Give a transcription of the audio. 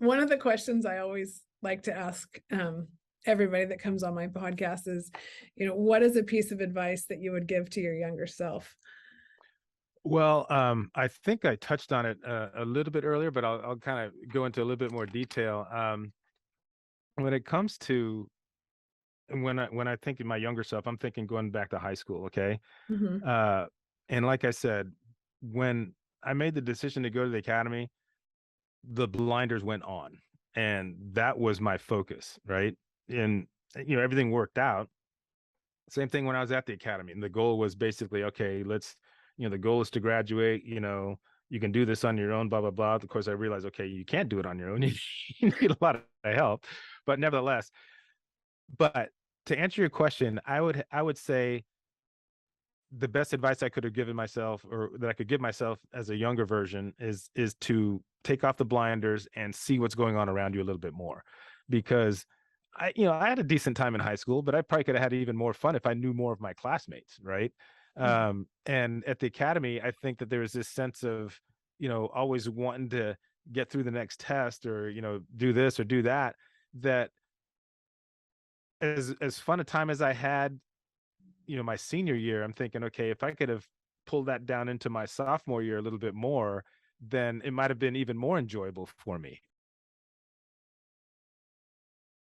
One of the questions I always like to ask everybody that comes on my podcast is, what is a piece of advice that you would give to your younger self? Well, I think I touched on it a little bit earlier, but I'll kind of go into a little bit more detail. When it comes to when I think of my younger self, I'm thinking going back to high school. Okay, Hmm. uh, and like I said, when I made the decision to go to the academy, the blinders went on, and that was my focus, right? And everything worked out. Same thing when I was at the academy, and the goal was basically, okay, the goal is to graduate. You can do this on your own, blah blah blah. Of course, I realized, okay, you can't do it on your own. You need a lot of help, but nevertheless. But to answer your question, I would say the best advice I could have given myself, or that I could give myself as a younger version, is to take off the blinders and see what's going on around you a little bit more, because I had a decent time in high school, but I probably could have had even more fun if I knew more of my classmates, right? And at the academy, I think that there was this sense of always wanting to get through the next test, or do this or do that. That as fun a time as I had, my senior year, I'm thinking, okay, if I could have pulled that down into my sophomore year a little bit more, then it might have been even more enjoyable for me.